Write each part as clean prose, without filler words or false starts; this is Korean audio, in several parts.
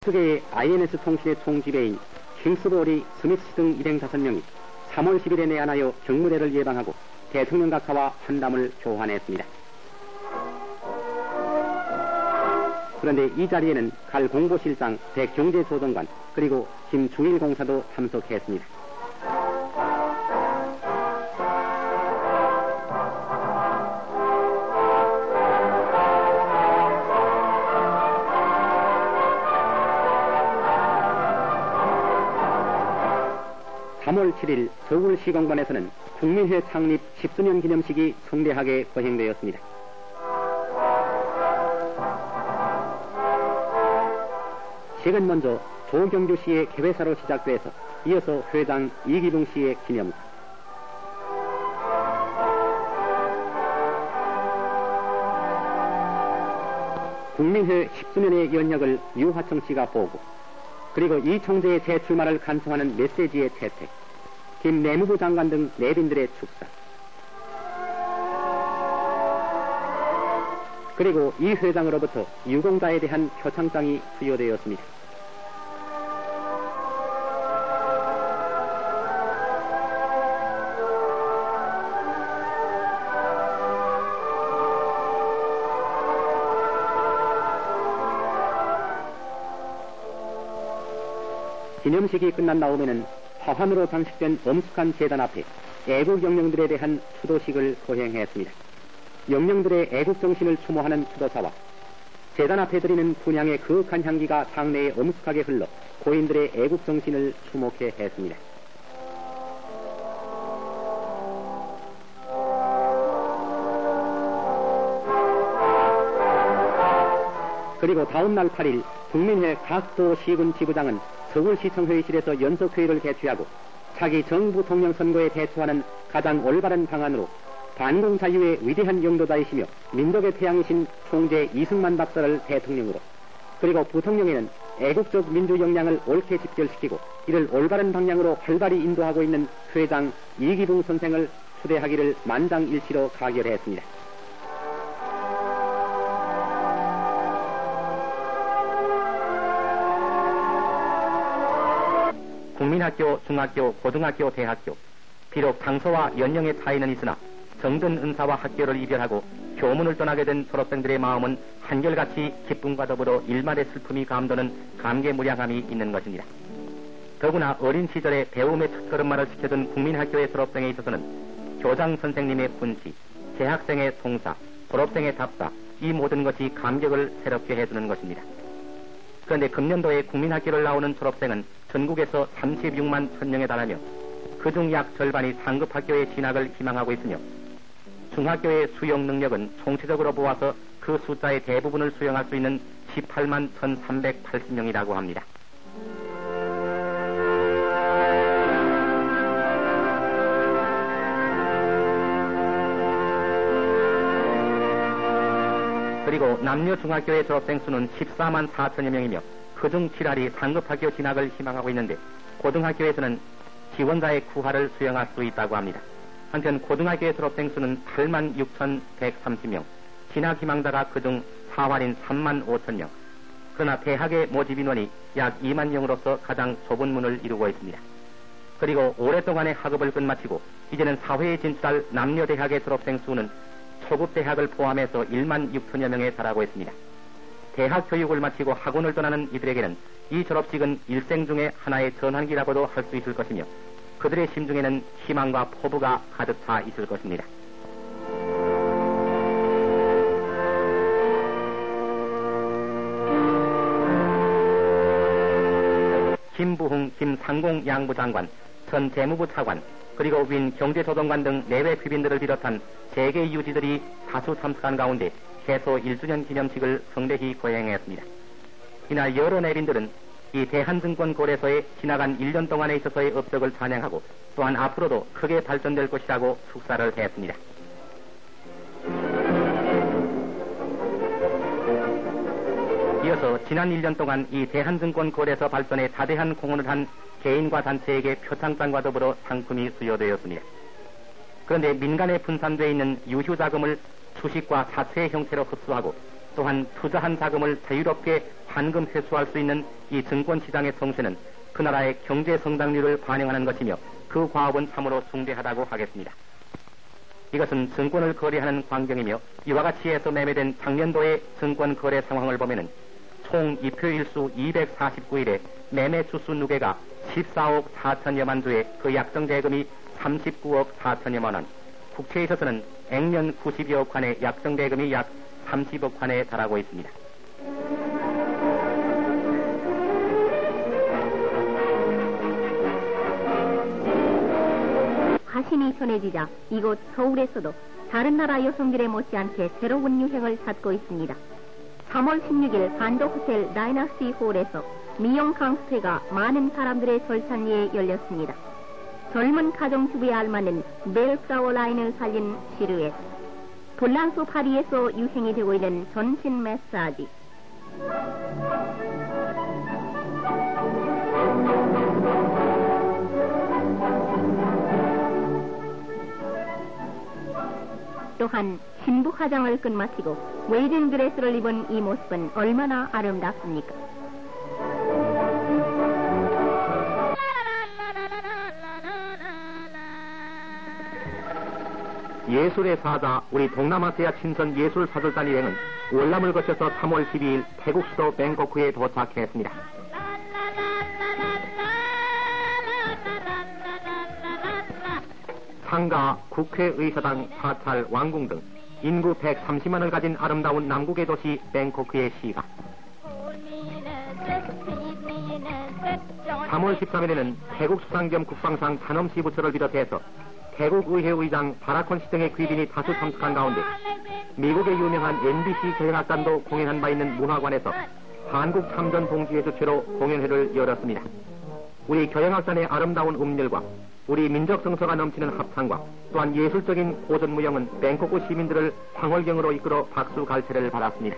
세계의 INS 통신의 총지배인 킹스보리, 스미스 등 일행 5명이 3월 10일에 내한하여 경무대를 예방하고 대통령 각하와 환담을 교환했습니다. 그런데 이 자리에는 갈 공보실장, 백경제조정관, 그리고 김중일 공사도 참석했습니다. (3월 7일) 서울시공관에서는 국민회 창립 10주년 기념식이 성대하게 거행되었습니다. 식은 먼저 조경규 씨의 개회사로 시작돼서 이어서 회장 이기붕 씨의 기념사, 국민회 10주년의 연혁을 유화청 씨가 보고, 그리고 이 총재의 재출마를 간청하는 메시지의 채택, 김 내무부 장관 등 내빈들의 축사, 그리고 이 회장으로부터 유공자에 대한 표창장이 수여되었습니다. 기념식이 끝난 다음에는 화환으로 장식된 엄숙한 재단 앞에 애국 영령들에 대한 추도식을 거행했습니다. 영령들의 애국정신을 추모하는 추도사와 재단 앞에 드리는 분향의 그윽한 향기가 장내에 엄숙하게 흘러 고인들의 애국정신을 추모케 했습니다. 그리고 다음날 8일 국민회 각도 시군 지부장은 서울시청 회의실에서 연석회의를 개최하고 차기 정부 통령 선거에 대처하는 가장 올바른 방안으로 반공자유의 위대한 영도자이시며 민족의 태양이신 총재 이승만 박사를 대통령으로, 그리고 부통령에는 애국적 민주 역량을 옳게 집결시키고 이를 올바른 방향으로 활발히 인도하고 있는 회장 이기붕 선생을 추대하기를 만장일치로 가결했습니다. 국민학교, 중학교, 고등학교, 대학교, 비록 당서와 연령의 차이는 있으나 정든 은사와 학교를 이별하고 교문을 떠나게 된 졸업생들의 마음은 한결같이 기쁨과 더불어 일말의 슬픔이 감도는 감개무량함이 있는 것입니다. 더구나 어린 시절에 배움의 첫걸음마를 시켜준 국민학교의 졸업생에 있어서는 교장 선생님의 훈시, 재학생의 송사, 졸업생의 답사, 이 모든 것이 감격을 새롭게 해주는 것입니다. 그런데 금년도에 국민학교를 나오는 졸업생은 전국에서 36만 1000명에 달하며 그중 약 절반이 상급학교에 진학을 희망하고 있으며 중학교의 수용 능력은 총체적으로 보아서 그 숫자의 대부분을 수용할 수 있는 18만 1380명이라고 합니다. 그리고 남녀 중학교의 졸업생 수는 14만 4천여 명이며 그중 7할이 상급학교 진학을 희망하고 있는데 고등학교에서는 지원자의 9할을 수용할 수 있다고 합니다. 한편 고등학교의 졸업생 수는 8만 6,130명, 진학 희망자가 그중 4할인 3만 5천명, 그러나 대학의 모집 인원이 약 2만 명으로서 가장 좁은 문을 이루고 있습니다. 그리고 오랫동안의 학업을 끝마치고 이제는 사회에 진출할 남녀 대학의 졸업생 수는 초급 대학을 포함해서 1만 6천여 명에 달하고 있습니다. 대학 교육을 마치고 학원을 떠나는 이들에게는 이 졸업식은 일생 중에 하나의 전환기라고도 할 수 있을 것이며 그들의 심중에는 희망과 포부가 가득 차 있을 것입니다. 김부흥, 김상공 양부 장관, 전 재무부 차관, 그리고 윈 경제조정관 등 내외 귀빈들을 비롯한 세계 유지들이 다수 참석한 가운데 개소 1주년 기념식을 성대히 거행했습니다. 이날 여러 내빈들은 이 대한증권 거래소에 지나간 1년 동안에 있어서의 업적을 찬양하고 또한 앞으로도 크게 발전될 것이라고 축사를 했습니다. 이어서 지난 1년 동안 이 대한증권 거래소 발전에 다대한 공헌을 한 개인과 단체에게 표창장과 더불어 상품이 수여되었습니다. 그런데 민간에 분산되어 있는 유휴자금을 주식과 사채의 형태로 흡수하고 또한 투자한 자금을 자유롭게 환금 회수할 수 있는 이 증권시장의 성쇠는 그 나라의 경제 성장률을 반영하는 것이며 그 과업은 참으로 숭배하다고 하겠습니다. 이것은 증권을 거래하는 광경이며 이와 같이 해서 매매된 작년도의 증권 거래 상황을 보면은 총 이표일수 249일에 매매 주수 누계가 14억 4천여만 주에 그 약정 대금이 39억 4천여만 원, 국채에 있어서는 액면 92억 환의 약정 대금이 약 30억 환에 달하고 있습니다. 화신이 전해지자 이곳 서울에서도 다른 나라 여성들에 못지않게 새로운 유행을 찾고 있습니다. 3월 16일 반도호텔 다이너스티 홀에서 미용 강습회가 많은 사람들의 절찬리에 열렸습니다. 젊은 가정주부에 알맞는 벨플라워 라인을 살린 시루엣, 불란서 파리에서 유행이 되고 있는 전신 마사지, 또한 신부 화장을 끝마치고 웨딩 드레스를 입은 이 모습은 얼마나 아름답습니까? 예술의 사자 우리 동남아시아 친선 예술사절단 일행은 월남을 거쳐서 3월 12일 태국 수도 뱅코크에 도착했습니다. 상가, 국회의사당, 사찰, 왕궁 등 인구 130만을 가진 아름다운 남국의 도시 뱅코크의 시가 3월 13일에는 태국 수상 겸 국방상 산엄시 부처를 비롯해서 태국 의회 의장 바라콘 시 등의 귀빈이 다수 참석한 가운데 미국의 유명한 MBC 경영악단도 공연한 바 있는 문화관에서 한국 참전 동지회 주최로 공연회를 열었습니다. 우리 경영악단의 아름다운 음률과 우리 민족 성서가 넘치는 합창과 또한 예술적인 고전무용은 뱅코크 시민들을 황홀경으로 이끌어 박수 갈채를 받았습니다.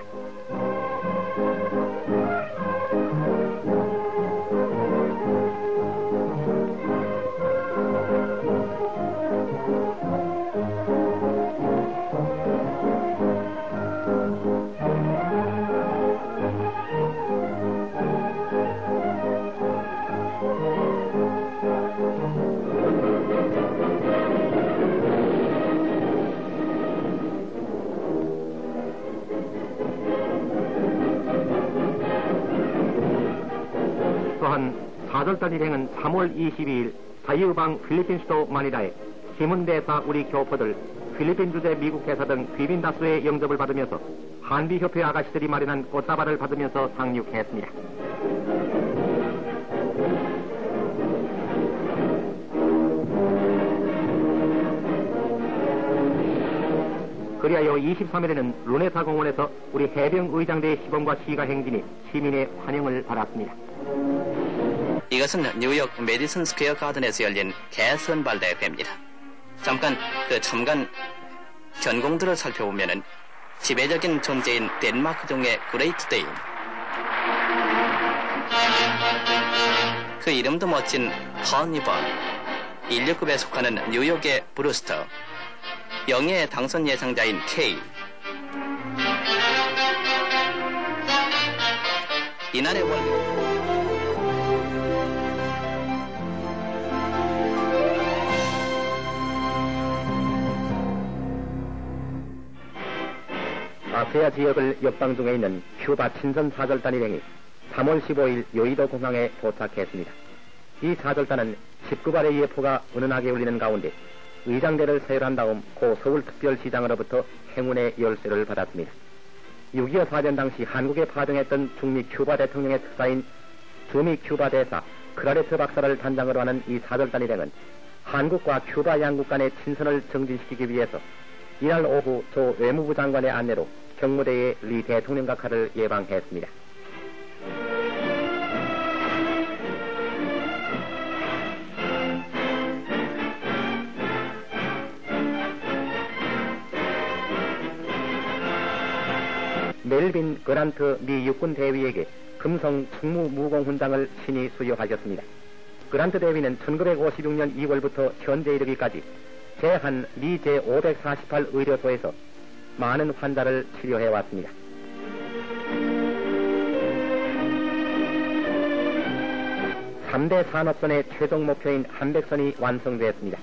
또한 사절단 일행은 3월 22일 자유방 필리핀 수도 마니라에 시문대사 우리 교포들, 필리핀 주재 미국 대사 등 귀빈 다수의 영접을 받으면서 한비협회 아가씨들이 마련한 꽃다발을 받으면서 상륙했습니다. 그리하여 23일에는 루네사 공원에서 우리 해병 의장대의 시범과 시가 행진이 시민의 환영을 받았습니다. 이것은 뉴욕 메디슨 스퀘어 가든에서 열린 개선발 대회입니다. 잠깐 전공들을 살펴보면은 지배적인 존재인 덴마크종의 그레이트 데인, 그 이름도 멋진 허니번, 인류급에 속하는 뉴욕의 브루스터, 영예의 당선 예상자인 케이, 이날의 원 아시아 지역을 역방 중에 있는 큐바 친선 사절단 일행이 3월 15일 요이도 공항에 도착했습니다. 이 사절단은 19발의 예포가 은은하게 울리는 가운데 의장대를 서열한 다음 고 서울특별시장으로부터 행운의 열쇠를 받았습니다. 6.25 사전 당시 한국에 파병했던 중미 큐바 대통령의 특사인 주미 큐바 대사 크라레트 박사를 단장으로 하는 이 사절단 일행은 한국과 큐바 양국 간의 친선을 정진시키기 위해서 이날 오후 조 외무부 장관의 안내로 경무대의 리 대통령 각하를 예방했습니다. 멜빈 그란트 미 육군 대위에게 금성 충무무공훈장을 친히 수여하셨습니다. 그란트 대위는 1956년 2월부터 현재 이르기까지 제한 미 제548 의료소에서 많은 환자를 치료해왔습니다. 3대 산업선의 최종 목표인 한백선이 완성되었습니다.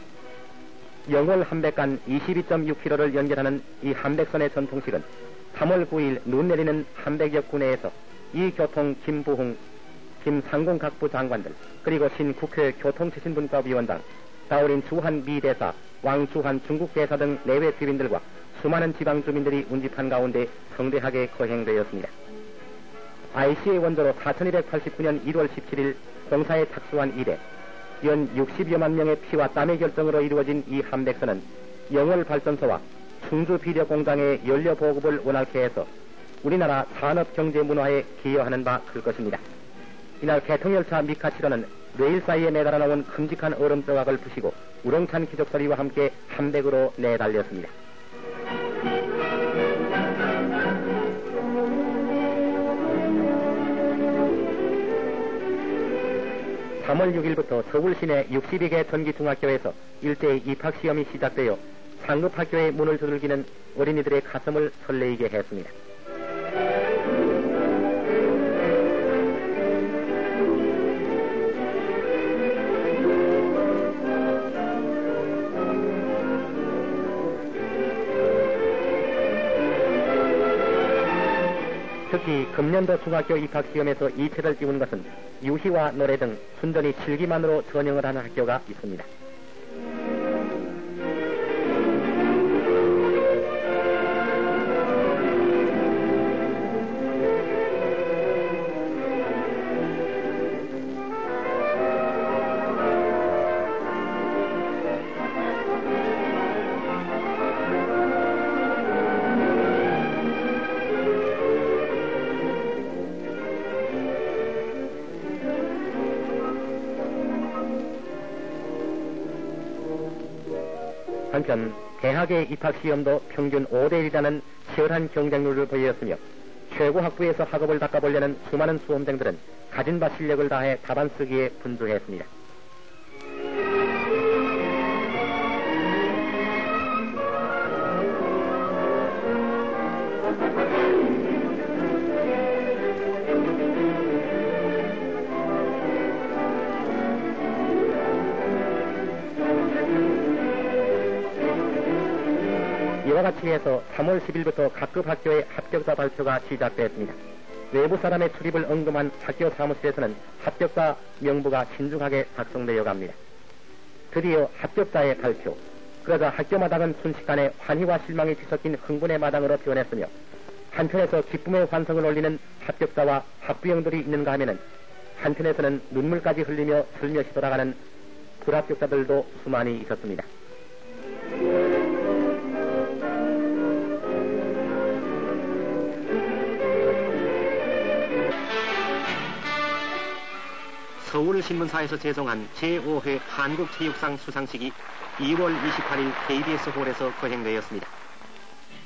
영월 한백간 22.6km를 연결하는 이 한백선의 전통식은 3월 9일 눈 내리는 한백역 구내에서 이 교통 김부흥, 김상공 각부 장관들, 그리고 신국회 교통체신분과위원장, 다우린 주한 미 대사, 왕주한 중국 대사 등 내외 귀빈들과 수많은 지방 주민들이 운집한 가운데 성대하게 거행되었습니다. IC의 원조로 4289년 1월 17일 공사에 착수한 이래 연 60여만 명의 피와 땀의 결정으로 이루어진 이 한백선은 영월 발전소와 충주 비료 공장의 연료 보급을 원활케 해서 우리나라 산업 경제 문화에 기여하는 바 클 것입니다. 이날 개통열차 미카치로는 레일 사이에 매달아 놓은 큼직한 얼음 조각을 부시고 우렁찬 기적소리와 함께 한백으로 내달렸습니다. (3월 6일부터) 서울 시내 62개 전기중학교에서 일제히 입학시험이 시작되어 상급학교의 문을 두들기는 어린이들의 가슴을 설레이게 했습니다. 특히 금년도 중학교 입학시험에서 2차를 띄운 것은 유희와 노래 등 순전히 실기만으로 전형을 하는 학교가 있습니다. 한편 대학의 입학시험도 평균 5대1이라는 치열한 경쟁률을 보였으며 최고 학부에서 학업을 닦아보려는 수많은 수험생들은 가진 바 실력을 다해 답안 쓰기에 분주했습니다. 이와 같이 해서 3월 10일부터 각급 학교의 합격자 발표가 시작되었습니다. 외부 사람의 출입을 언급한 학교 사무실에서는 합격자 명부가 신중하게 작성되어 갑니다. 드디어 합격자의 발표. 그러자 학교 마당은 순식간에 환희와 실망이 뒤섞인 흥분의 마당으로 변했으며 한편에서 기쁨의 환성을 올리는 합격자와 학부형들이 있는가 하면은 한편에서는 눈물까지 흘리며 슬며시 돌아가는 불합격자들도 수많이 있었습니다. 서울신문사에서 제송한 제5회 한국체육상 수상식이 2월 28일 KBS 홀에서 거행되었습니다.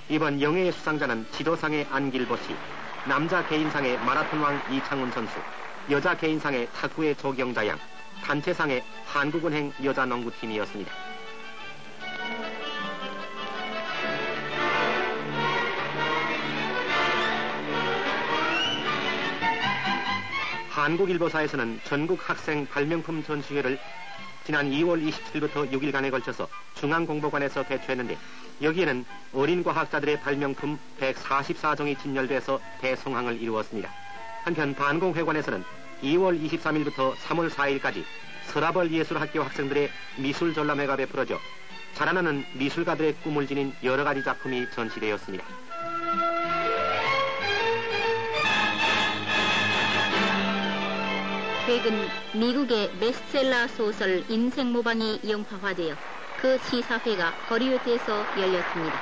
이번 영예의 수상자는 지도상의 안길보 씨, 남자 개인상의 마라톤왕 이창훈 선수, 여자 개인상의 탁구의 조경자 양, 단체상의 한국은행 여자농구팀이었습니다. 한국일보사에서는 전국 학생 발명품 전시회를 지난 2월 27일부터 6일간에 걸쳐서 중앙공보관에서 개최했는데 여기에는 어린 과학자들의 발명품 144종이 진열돼서 대성황을 이루었습니다. 한편 반공회관에서는 2월 23일부터 3월 4일까지 서라벌 예술학교 학생들의 미술전람회가 베풀어져 자라나는 미술가들의 꿈을 지닌 여러 가지 작품이 전시되었습니다. 최근 미국의 베스트셀러 소설 인생모방이 영화화되어 그 시사회가 허리우드에서 열렸습니다.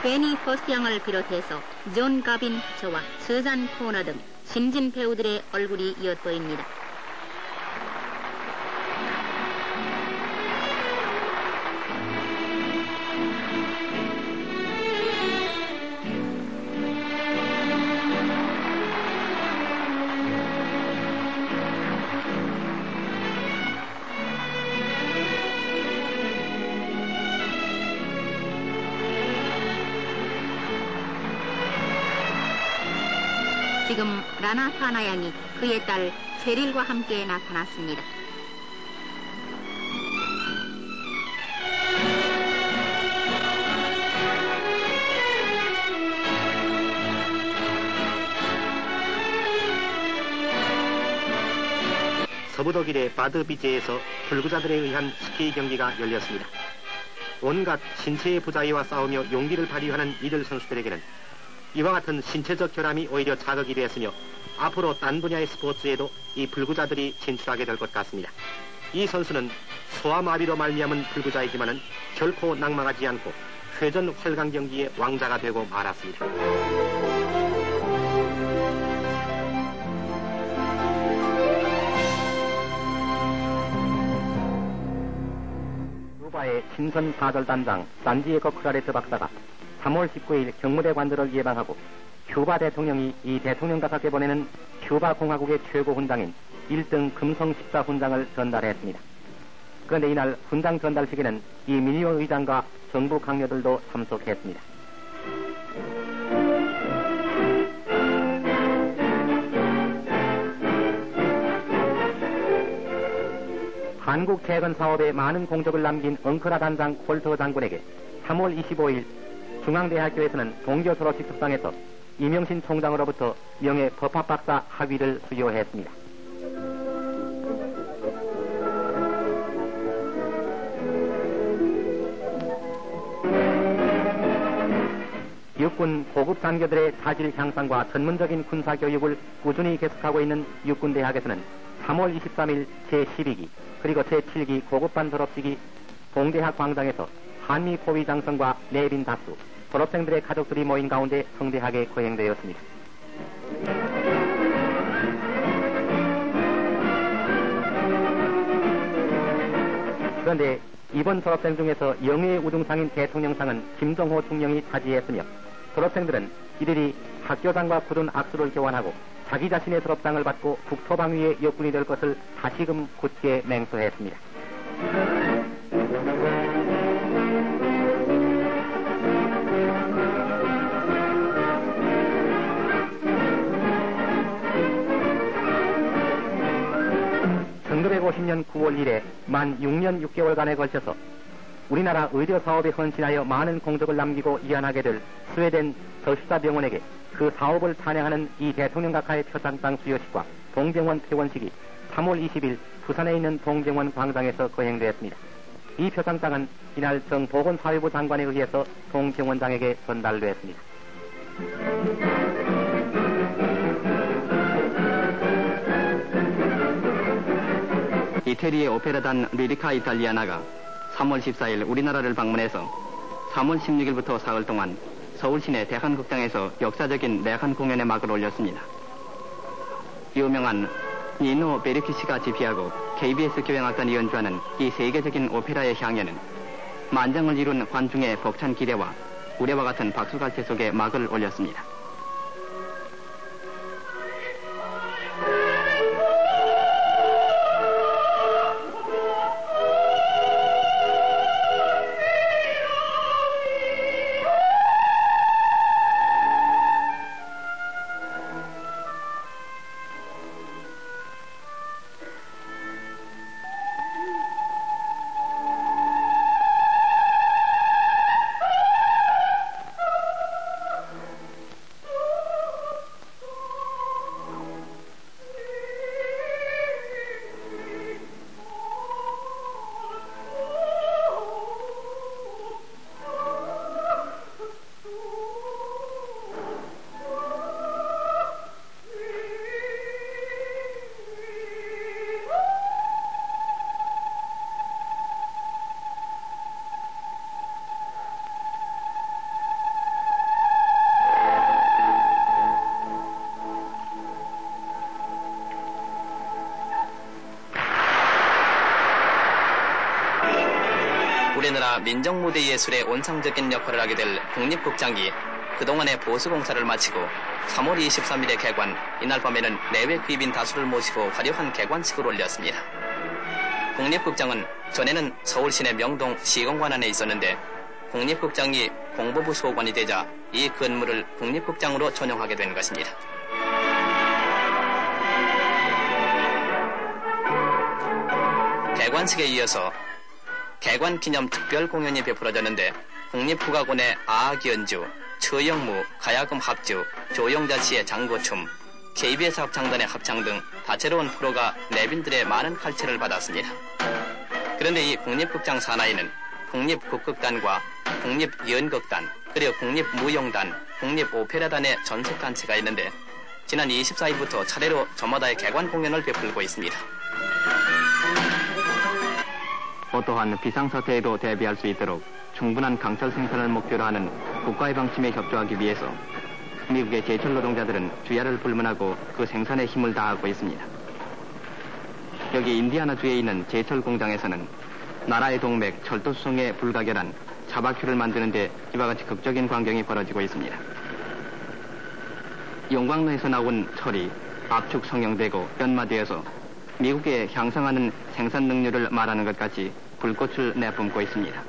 베니 퍼스트 양을 비롯해서 존 가빈 부처와 서잔 코너 등 신진 배우들의 얼굴이 엿보입니다. 지금 라나 사나양이 그의 딸 체릴과 함께 나타났습니다. 서부 독일의 바드비제에서 불구자들에 의한 스키 경기가 열렸습니다. 온갖 신체의 부자위와 싸우며 용기를 발휘하는 이들 선수들에게는 이와 같은 신체적 결함이 오히려 자극이 되었으며 앞으로 딴 분야의 스포츠에도 이 불구자들이 진출하게 될 것 같습니다. 이 선수는 소아마비로 말미암은 불구자이지만은 결코 낙망하지 않고 회전 활강 경기의 왕자가 되고 말았습니다. 쿠바의 신선 사절단장 산디에고 크라레스 박사가 3월 19일 경무대 관절을 예방하고 큐바 대통령이 이 대통령 가사께 보내는 큐바 공화국의 최고 훈장인 1등 금성 14훈장을 전달했습니다. 그런데 이날 훈장 전달식에는 이 미니온 의장과 정부 강요들도 참석했습니다. 한국 재건 사업에 많은 공적을 남긴 엉크라 단장 콜터 장군에게 3월 25일 중앙대학교에서는 동교 졸업식 특상에서 이명신 총장으로부터 명예 법학박사 학위를 수여했습니다. 육군 고급 장교들의 사질 향상과 전문적인 군사 교육을 꾸준히 계속하고 있는 육군대학에서는 3월 23일 제12기 그리고 제7기 고급반 졸업식이 동대학 광장에서 한미 포위 장성과 내빈 다수 졸업생들의 가족들이 모인 가운데 성대하게 거행되었습니다. 그런데 이번 졸업생 중에서 영예의 우등상인 대통령상은 김정호 중령이 차지했으며 졸업생들은 이들이 학교장과 굳은 악수를 교환하고 자기 자신의 졸업장을 받고 국토방위의 역군이 될 것을 다시금 굳게 맹세했습니다. (1950년 9월 1일) 만 6년 6개월간에 걸쳐서 우리나라 의료 사업에 헌신하여 많은 공적을 남기고 이안하게 될 스웨덴 더슈타 병원에게 그 사업을 찬양하는 이 대통령 각하의 표창장 수여식과 동정원 폐원식이 3월 20일 부산에 있는 동정원 광장에서 거행되었습니다. 이 표창장은 이날 정보건사회부 장관에 의해서 동정원장에게 전달되었습니다. 이태리의 오페라단 리리카 이탈리아나가 3월 14일 우리나라를 방문해서 3월 16일부터 사흘 동안 서울 시내 대한극장에서 역사적인 내한 공연에 막을 올렸습니다. 유명한 니노 베르키시가 지휘하고 KBS 교향악단이 연주하는 이 세계적인 오페라의 향연은 만장을 이룬 관중의 벅찬 기대와 우레와 같은 박수갈채 속에 막을 올렸습니다. 우리나라 민족무대예술의 원상적인 역할을 하게 될 국립극장이 그동안의 보수공사를 마치고 3월 23일에 개관, 이날 밤에는 내외 귀빈 다수를 모시고 화려한 개관식을 올렸습니다. 국립극장은 전에는 서울 시내 명동 시공관 안에 있었는데 국립극장이 공보부 소관이 되자 이 건물을 국립극장으로 전용하게 된 것입니다. 개관식에 이어서 개관 기념 특별 공연이 베풀어졌는데 국립국악원의 아악 연주, 처영무, 가야금 합주, 조영자씨의 장구춤, KBS 합창단의 합창 등 다채로운 프로가 내빈들의 많은 칼퇴를 받았습니다. 그런데 이 국립극장 산하에는 국립국극단과 국립연극단, 그리고 국립무용단, 국립오페라단의 전속단체가 있는데 지난 24일부터 차례로 저마다의 개관 공연을 베풀고 있습니다. 어떠한 비상사태에도 대비할 수 있도록 충분한 강철 생산을 목표로 하는 국가의 방침에 협조하기 위해서 미국의 제철 노동자들은 주야를 불문하고 그 생산에 힘을 다하고 있습니다. 여기 인디아나주에 있는 제철 공장에서는 나라의 동맥 철도수송에 불가결한 차바큐를 만드는데 이와 같이 극적인 광경이 벌어지고 있습니다. 용광로에서 나온 철이 압축 성형되고 연마되어서 미국에 향상하는 생산 능률을 말하는 것 같이 불꽃을 내뿜고 있습니다.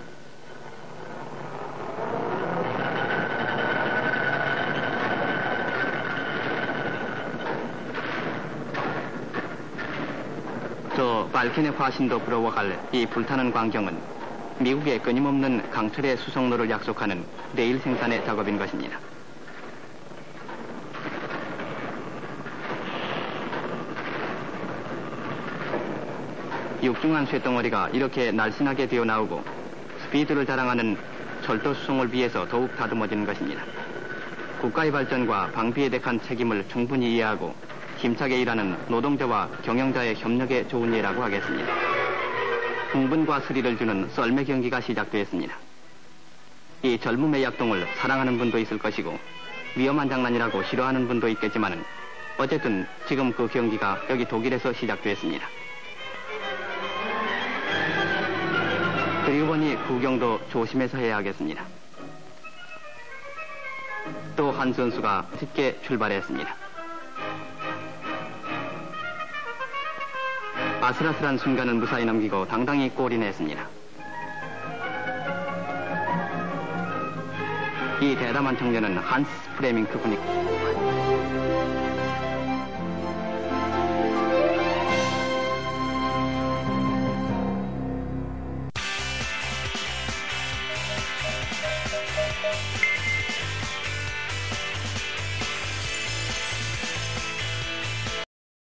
저 발켄의 화신도 부러워할 이 불타는 광경은 미국의 끊임없는 강철의 수송로를 약속하는 내일 생산의 작업인 것입니다. 육중한 쇳덩어리가 이렇게 날씬하게 되어 나오고 스피드를 자랑하는 철도 수송을 위해서 더욱 다듬어지는 것입니다. 국가의 발전과 방비에 대한 책임을 충분히 이해하고 힘차게 일하는 노동자와 경영자의 협력에 좋은 예라고 하겠습니다. 흥분과 스릴을 주는 썰매 경기가 시작되었습니다. 이 젊음의 약동을 사랑하는 분도 있을 것이고 위험한 장난이라고 싫어하는 분도 있겠지만 어쨌든 지금 그 경기가 여기 독일에서 시작되었습니다. 그리고 보니 구경도 조심해서 해야 하겠습니다. 또 한 선수가 쉽게 출발했습니다. 아슬아슬한 순간을 무사히 넘기고 당당히 골인했습니다. 이 대담한 청년은 한스 프레밍크 군입니다.